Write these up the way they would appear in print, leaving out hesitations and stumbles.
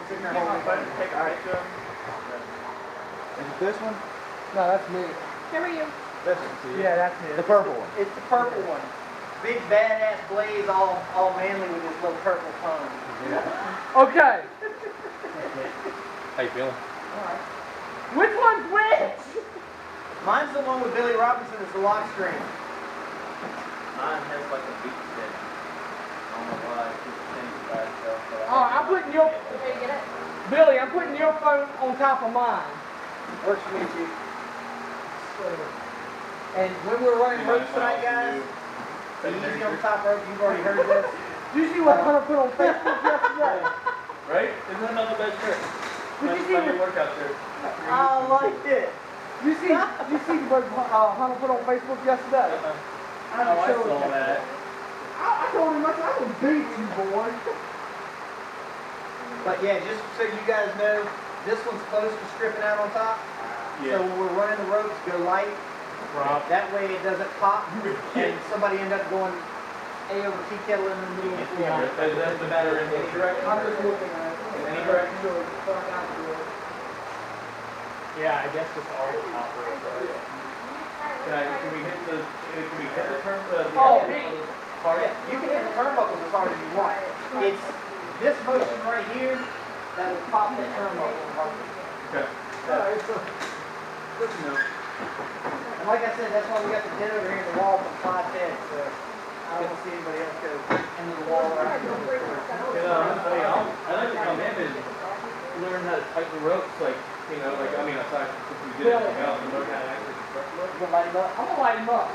sitting there holding it. Take a picture. Is it this one? No, that's me. Who are you? This one. Yeah, that's me. The purple one. It's the purple one. Big badass Blaze, all manly with his little purple phone. Okay. How you feeling? Which one's which? Mine's the one with Billy Robinson as the lock screen. Mine has like a beat set. I don't know why it keeps changing by itself. Oh, I'm putting your Did you get it? Billy. I'm putting your phone on top of mine. Works for me too. And when we're running ropes tonight, guys, be easy on the top rope. You've already heard this. Did you see what Hunter put on Facebook yesterday? Right? Isn't that not the best trick? Did you see Find what? your workout there. I like it. You see what Hunter put on Facebook yesterday? Oh, I saw that. I told him I would beat you, boy. But yeah, just so you guys know, this one's close to stripping out on top. So when we're running the ropes, go light. That way it doesn't pop and somebody end up going A over tea kettle in the middle of the floor. That's the matter in any direction? I'm just looking at it. In any direction? Yeah, I guess it's all the top rope. Can we hit the turn? Oh, Yeah, you can hit the turnbuckles as hard as you want. It's this motion right here that will pop that turnbuckle harder. Okay. Good to know. And like I said, that's why we got the pin over here in the wall from 5'10", so I don't see anybody else go into the wall or out of the I like to come in and learn how to tighten the ropes, like, you know, like, I mean, aside from if we did anything else, and learn how to actually construct the ropes. You gonna light him up? I'm gonna light him up.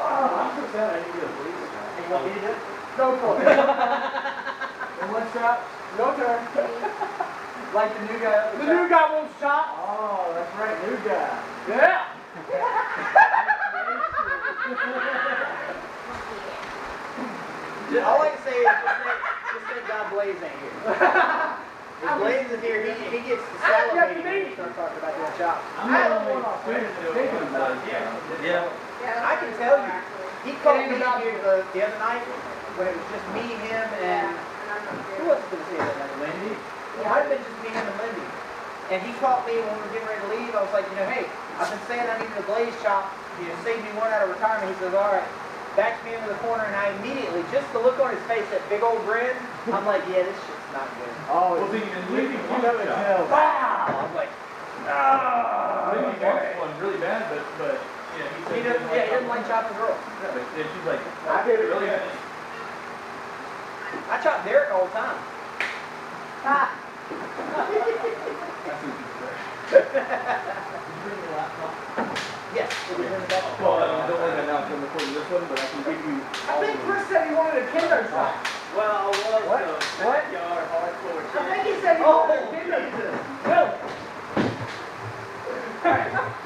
I'm so sad I need to get a police. Hey, you want me to do it? Go for it. And one shot. Your turn. Like the new guy up The new guy wants shot. Oh, that's right, new guy. Yeah. All I can say is just say God Blaze ain't here. If Blaze is here, he gets to salivating when we start talking about doing chops. I'm not only thinking about it. Yeah. I can tell you, he called me here the other night when it was just me, him, and who else was going to say that night? Lindy? It might have been just me, him, and Lindy. And he caught me when we were getting ready to leave. I was like, you know, hey, I've been saying I needed a Blaze chop. You know, saved me one out of retirement. He says, all right. Backs me into the corner, and I immediately, just the look on his face, that big old grin, I'm like, yeah, this shit's not good. Oh, Well, see, and Lindy you know it's hell. Wow! I was like, Lindy wants one really bad, but yeah, he doesn't like chopping girls. Yeah, but she's like, I did it really really. I chop Derek all the time. That's Yes, it was in the back. well, I don't want to announce I'm recording this one, but I can give you. I think Chris said he wanted a kendo shot. Well, I was What? backyard hardcore. I think he said he wanted a kendo shot. Really?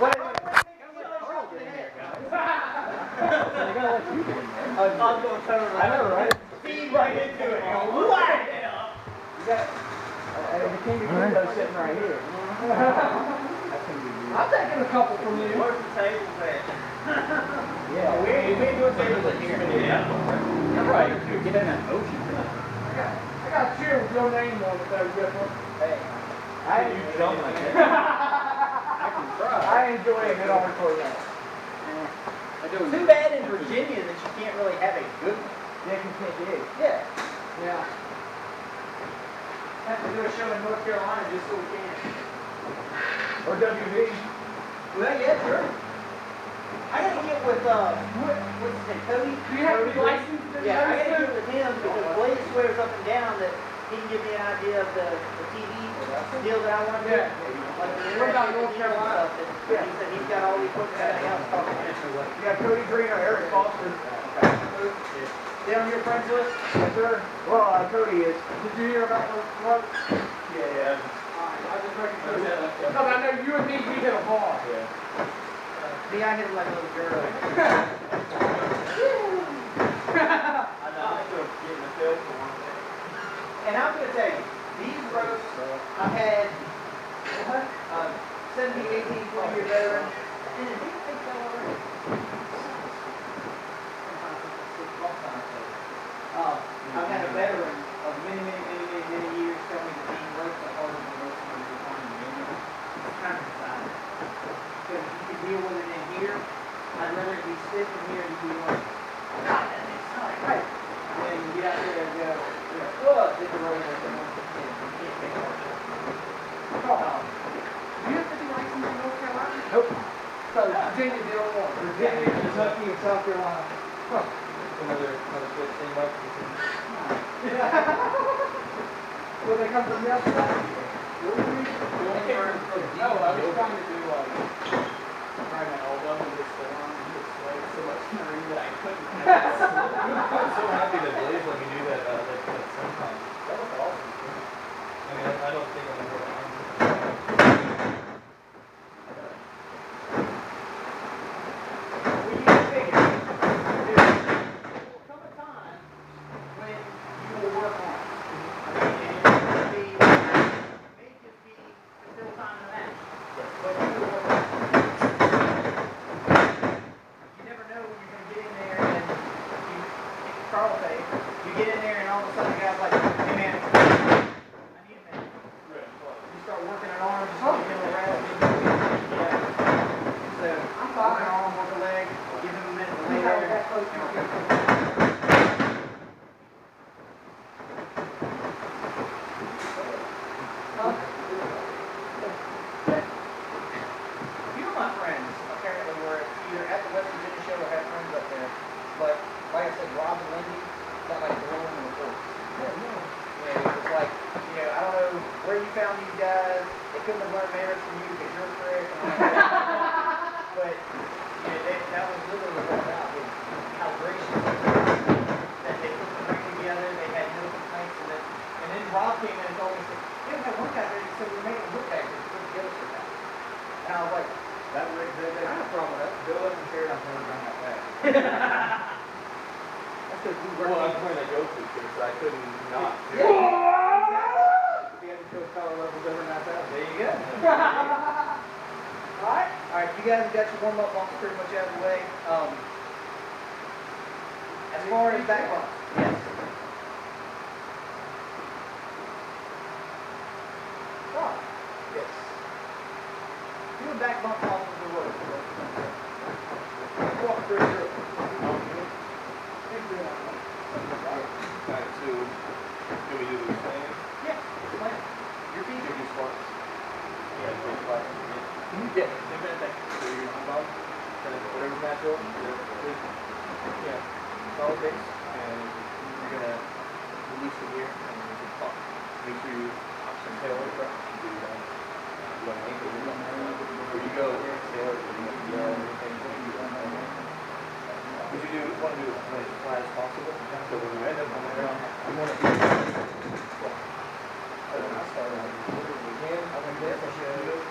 What? I'm going to turn around. I know, right? Feed right into it. You go, whack! You got the king of kendo sitting right here. That's gonna be weird. I'm taking a couple from you. Where's the table at? Yeah, We ain't doing tables in here. Yeah. You're right. You get in that ocean. I got a chair with your name on it though, Jeff. Hey, You jump like that. I can try. I enjoy it at all for that. Too bad in Virginia that you can't really have a good one. Yeah, you can't dig. Yeah. Yeah. Have to do a show in North Carolina just so we can. Or WV. Well, yeah, sure. I gotta get with, what's his name, Cody? Do you have to be licensed? Yeah, I gotta get with him because Blaze swears up and down that he can give me an idea of the TV deal that I want to do. Yeah. Like the What about internet North TV Carolina? stuff that he said he's got all the equipment and everything else talking to me. Yeah, Cody Green or Eric Foster. They on your friends list? Yes, sir. Well, Cody is. Did you hear about the club? Yeah. I just recognize that. Because I know you and me, we hit a bar. Me, I hit him like a little girl. I know. I'm still getting the feel for one thing. And I'm gonna tell you, these ropes, I've had 17, 18, 20 year veteran. I've had a veteran of many, many, many go, whoa, did the road and everything. Do you have to be licensed in North Carolina? Nope. So Virginia, the only one. Virginia, Kentucky, and South Carolina. Another good thing about Will they come from the other side? No, I was trying to do like trying to hold up with this form, just like so much screen that I couldn't. I'm so happy that Blaze let me do that. That sometimes that was awesome. I mean, I don't think I'm gonna work on When you figure, there will come a time when you will work on it. I mean, and it may just be until time in the match. But you will work on it. You never know when you're going to get in there and Carl say, you get in there and all of a sudden the guy's like, hey man, I need a minute. You start working an arm, just get him around. So I'm working an arm, work a leg, give him a minute to lay there. Few of my friends apparently were either at the West Virginia show or had friends up there. But like I said, Rob and Lindy got like blowing in the force. Yeah, it was like, I don't know where you found these guys. They couldn't have learned manners from you because you're prick. But that was literally what it was about. It was how gracious they were, that they put the ring together. They had no complaints. And then Rob came in and told me, we had one guy there. He said we made a look back and put together for that. And I was like, that rig, I have a problem with that. Bill doesn't care. I'm never done that back. That's because we worked. Well, I'm trying to go to so I couldn't not. Yeah. We had to show power levels over 9,000. There you go. Alright, you guys have got your warm-up bumps pretty much out of the way. As far as back bumps, yes. Oh, yes. Do a back bump off of the road. Walk through the road. Alright, so can we do the same? Yeah, plan. Your feet Can are you squat? Yeah, do squat. Yeah, same kind of thing. So you're on top, kind of whatever natural, solid base, and you're gonna release it here, and you can pump. Make sure you exhale it from. Do one ankle, where you go, exhale it, you know, but you want to do it as flat as possible. So when you end up on the ground, you want to do I started again, I went this, I should do it.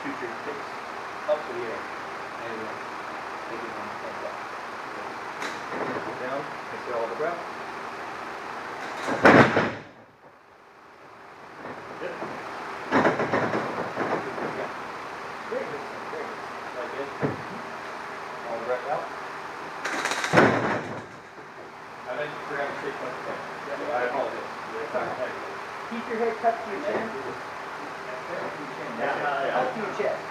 Shoot your sticks up to the air and take it on like that. Down, exhale all the breath. Good. Great. Like it. All the breath out. I forgot to take my thing. I apologize. Keep your head tucked to your chin. Up to your chest.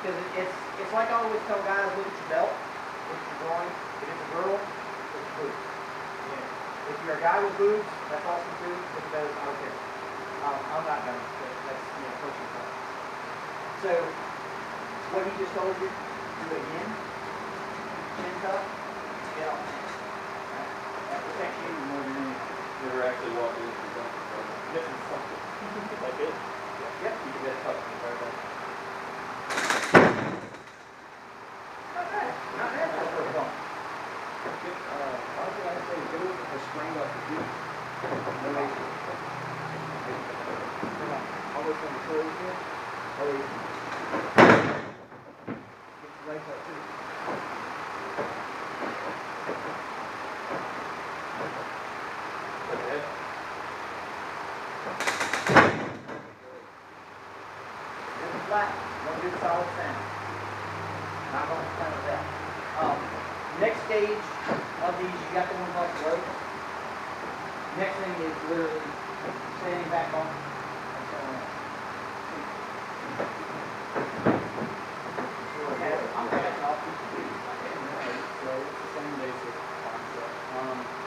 Because it's like I always tell guys, look at your belt, look at your groin. If it's a girl, look at boobs. If you're a guy with boobs, that's awesome too. If those, I don't care. I'm not gonna. That's personal preference. So what he just told you, do it again. Chin tuck, get off. That protects you more than anything. Never actually walked into something. This is something. Like it? Yep. You can get touch in the very back. Not bad. Not bad for a first bump. How can I say go with the spring up the deep? Almost on the toes here. Oh, yeah. Get your legs up too. Okay. Flat good solid sound. Not gonna complain with that. Next stage of these, you got the ones off the road. Next thing is literally standing back on and so on. I'm passing off each of these. So it's the same basic concept.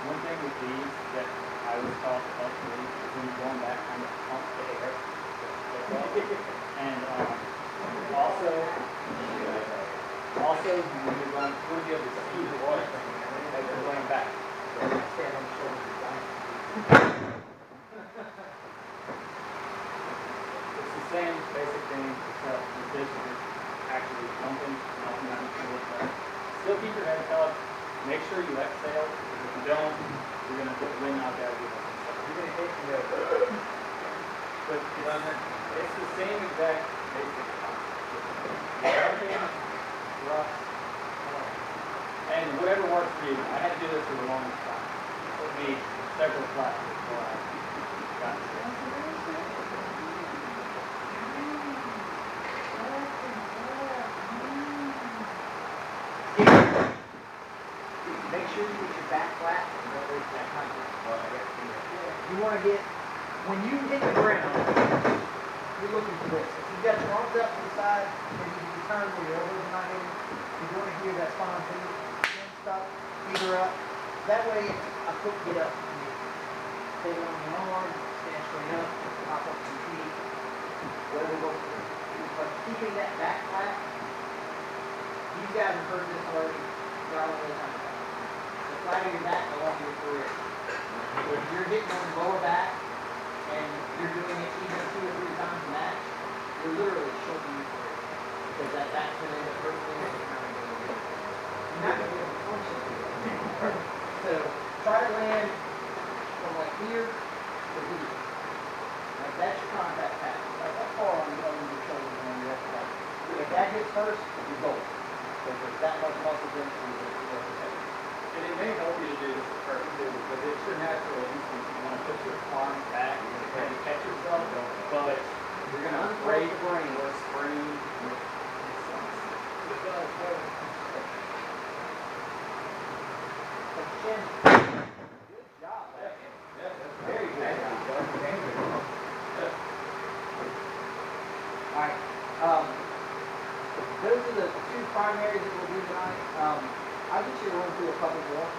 One thing with these that I was taught to help me is when you're going back, kind of pump the air. And also when you're going, you want to be able to see the water as you're going back. So stand on the shoulders. It's the same basic thing, except the fish is actually pumping, not still keep your head up. Make sure you exhale, because if you don't, you're going to get wind out there. You're going to hit the But it's the same exact basic concept. Jumping, thrust, and whatever works for you. I had to do this for a long time. It took me several classes before I got to it. Make sure you get your back flat. You want to get, when you hit the ground, you're looking for this. If you've got your arms up to the side, and you can turn where your elbows are not hitting, you're going to hear that spine too. Chin stuck, feet are up. That way, I couldn't get up. Take it on your arm, stand straight up, hop up to your feet, whatever goes through. But keeping that back flat, you guys have heard this already, probably a time. The flatter your back, the longer your career. If you're hitting on the lower back, and you're doing it even 2 or 3 times a match, you're literally shortening your career. Because that's going to end up hurting you, and you're not going to be able to do it. You're not going to be able to function. So, try to land from like here to here. Like that's your contact path. Like that far on your shoulders and on your upper back. If that hits first, you're gold. Because there's that much muscle density that you're protected. And it may help you to do this first too, because it's your natural instinct. You want to put your arms back and kind of catch yourself, but you're going to break the brain or spring. Good job. Very good. Alright. Those are the 2 primaries that we'll do tonight. I'll get you to run through a couple more.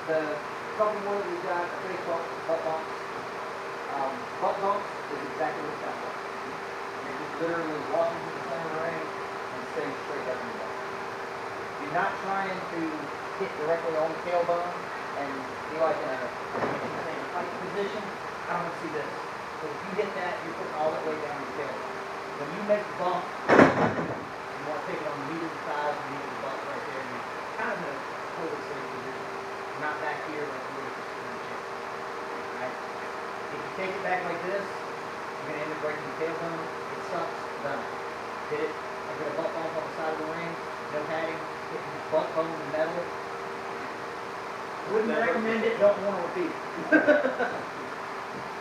The couple more that we've got are pretty close, butt bumps. Butt bumps is exactly what it sounds like. You're just literally walking to the center of the ring and staying straight up in the butt. You're not trying to hit directly on the tailbone and be like in a tight position. I don't want to see this. So if you hit that, you're putting all that weight down your tailbone. When you make the bump, you want to take it on the meat of the thighs and meat of the butt right there. And kind of in a totally safe position. Not back here like you would if you're in a chair. Alright? If you take it back like this, you're going to end up breaking the tailbone. It sucks. Done. Hit it. I've got a butt bump on the side of the ring. No padding. Hitting butt bone and metal. Wouldn't recommend it. Don't want to repeat it.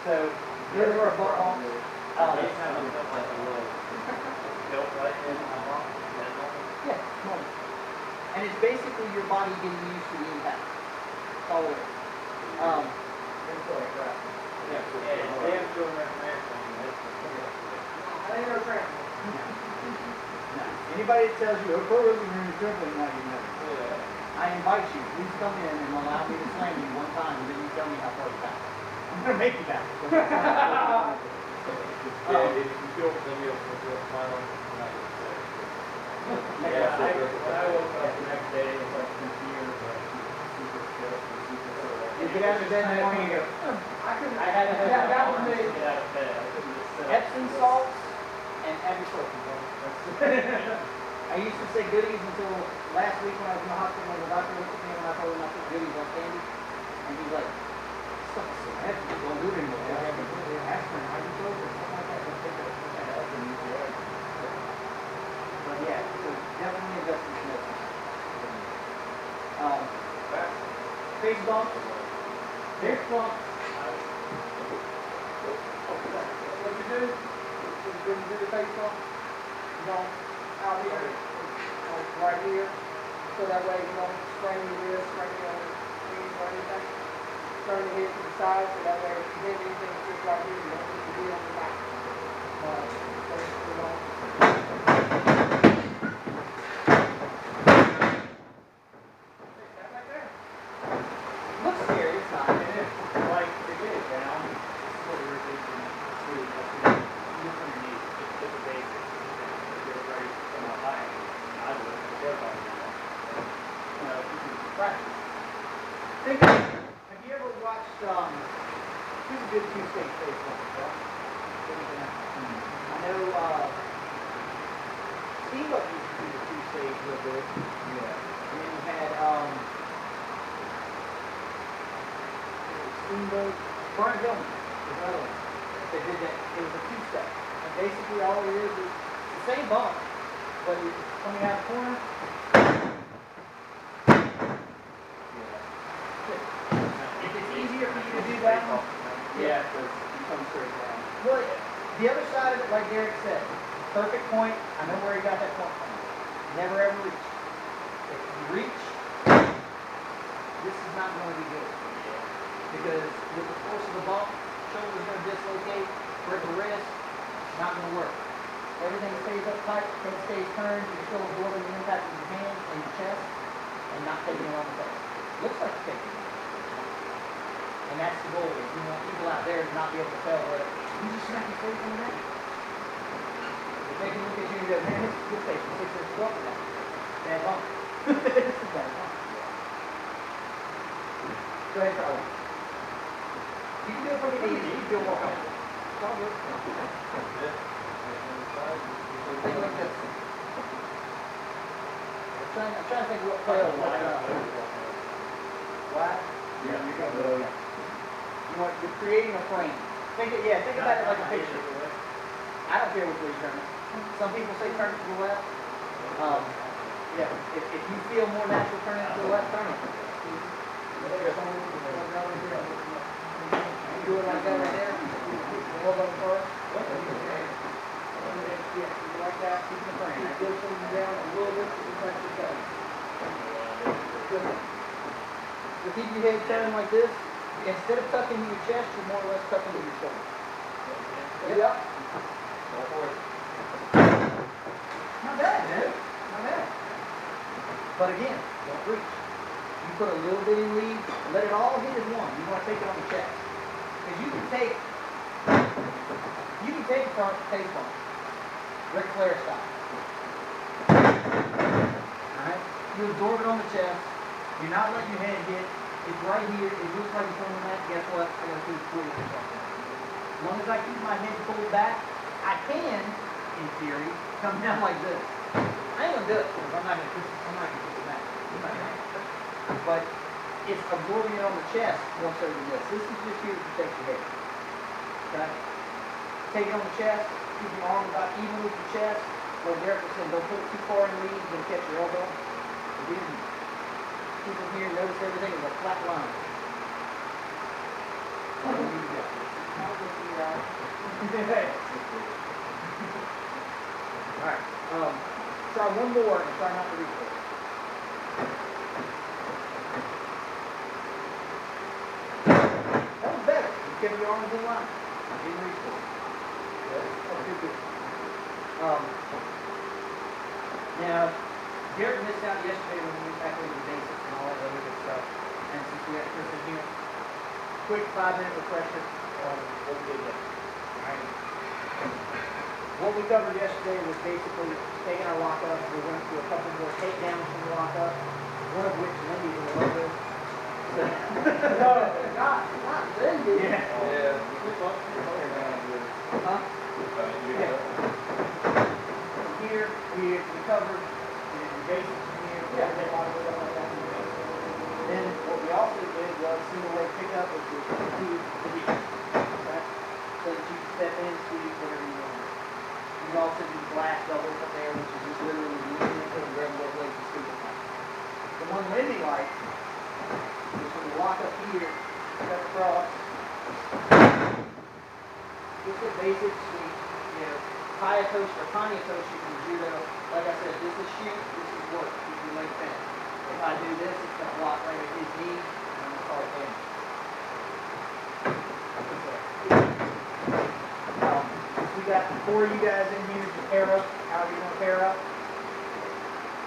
So, those are our butt bumps. They kind of look like a little tilt right in my bump. Yeah, normal. And it's basically your body getting used to the impact. That's all it is. Damn sure Anybody that tells you, oh, pro wrestling ring is trembling, now you know. I invite you, please come in and allow me to slam you one time and then you tell me how far you back. I'm going to make you back. if you feel familiar with your final, when I woke up the next day, it was like here, super stiff, super sore. You get out of bed in the morning and go, I had to have that was me. Get out of bed. I couldn't just sit up. Epsom salts and ibuprofen. I used to say goodies until last week when I was in the hospital and the doctor looked at me and I told him I put goodies on candy. And he's like, stuff is so heavy, don't do it anymore. Aspirin, ibuprofen, something like that. Don't take that up and use your head. But yeah, so definitely invest in medicine. Face bump. Face bump. What you do? Did you do the face bump? zone out here, like right here. So that way you don't sprain your wrist, sprain your knees or anything. Turn the head to the side so that way if you hit anything it's just right here, you don't need to be on the back. Basically, Looks scary, it's not. And if, like, to get it down, what we were thinking, too, you look underneath, just get the basics, and get it ready to come out high. I would, work on it. You know, you can practice. Have you ever watched, who's a good two-stage baseball? I know, Steamboat used to do the two-stage real good. Yeah. And then you had, Steamboat, Brian Gilman, the other one. They did that, it was a two-step. And basically all it is the same bump, but you're coming out the corner. If it's easier for you to do that one, Yeah, because you come straight down. well, the other side of it, like Derek said, perfect point, I know where he got that point from. Never ever reach. If you reach, this is not going to be good. Because with the force of the bump, shoulder's going to dislocate, break the wrist, it's not going to work. Everything stays up tight, head stays turned, you're still absorbing the impact of your hand and your chest, and not taking it on the face. Looks like you're taking it. And that's the goal, is you want people out there to not be able to tell whether you just smack your face on that. If they can look at you and go, man, this is good face, 6 inches up for that. Bad bump. This is bad bump. Go ahead, Charlie. You can do it from your knees, you can feel more comfortable. It's all good. Think like this. I'm trying to think of what play will line up. Why? Yeah, you got You want, you're creating a frame. Think about it like a picture. I don't care which way you turn it. Some people say turn it to the left. Yeah, if you feel more natural turning it to the left, turn it. Do it like that right there. Elbow first. Yeah, like that. Keep the frame. Keep this one down a little bit to press your toes. Good. So keep your head turned like this. Instead of tucking to your chest, you're more or less tucking to your shoulder. Yep. Not bad, dude. Not bad. But again, don't reach. You put a little bit in lead, let it all hit as one. You want to take it on the chest. Because you can take front face bump. Ric Flair style. Alright? You absorb it on the chest. You're not letting your head hit. It's right here. It looks like it's on the mat. Guess what? I gotta keep pulling it up. As long as I keep my head pulled back, I can, in theory, come down like this. I ain't gonna do it because I'm not gonna push it back. But it's absorbing it on the chest more so than this. This is just here to protect your head. Okay? Take it on the chest, keep your arm about even with your chest. Like Derek was saying, don't put it too far in the lead, you're gonna catch your elbow. Keep it here, notice everything is a flat line. Alright, try one more and try not to reach it. That was better. You kept your arms in line. Didn't reach for it. That's good. Now, Derek missed out yesterday when we went back over the basics and all that other good stuff. And since we got Chris in here, quick 5-minute refresher on what we did yesterday. Alright? What we covered yesterday was basically taking our lockup. We went through a couple more takedowns from the lockup, one of which Lindy was a little bit. No, not Lindy. Yeah. Yeah. Huh? Yeah. From here, we covered the basics from here. Yeah. Take a lot of it up like that. Then what we also did was single leg pickup, which was to the knee. Okay? So that you can step in, squeeze, whatever you want. You can also do glass doubles up there, which is just literally leaning into and grab both legs and squeeze it back. The one Lindy liked was when you lock up here, cut across. Just a basic sweep, you know, Hayatoshi or Kanyatoshi from judo, like I said, this is shoot, this is work, keep your leg bent. If I do this, it's gonna block right at his knee, and I'm gonna call it damage. Since we got 4 of you guys in here to pair up, however you wanna pair up.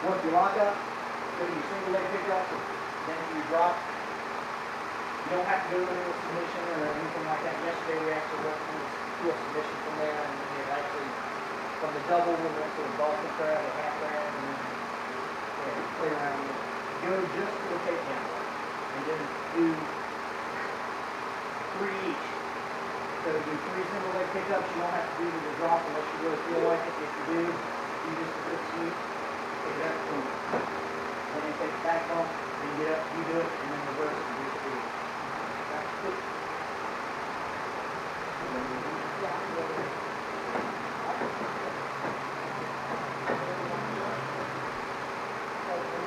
Once you lock up, go to your single leg pickup, then you drop. You don't have to go into a submission or anything like that. Yesterday we actually went to a submission from there, and then it actually, from the double, we went to a Boston crab, a half crab, and then play around with it. Go just to the takedown, and then do 3 each. So do 3 single leg pickups. You don't have to do the drop unless you really feel like it. If you do, you just put sweep, pick it up, boom. Then you take the back bump, then you get up, you do it, and then reverse it and do it.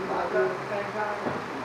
Lock up at the same time.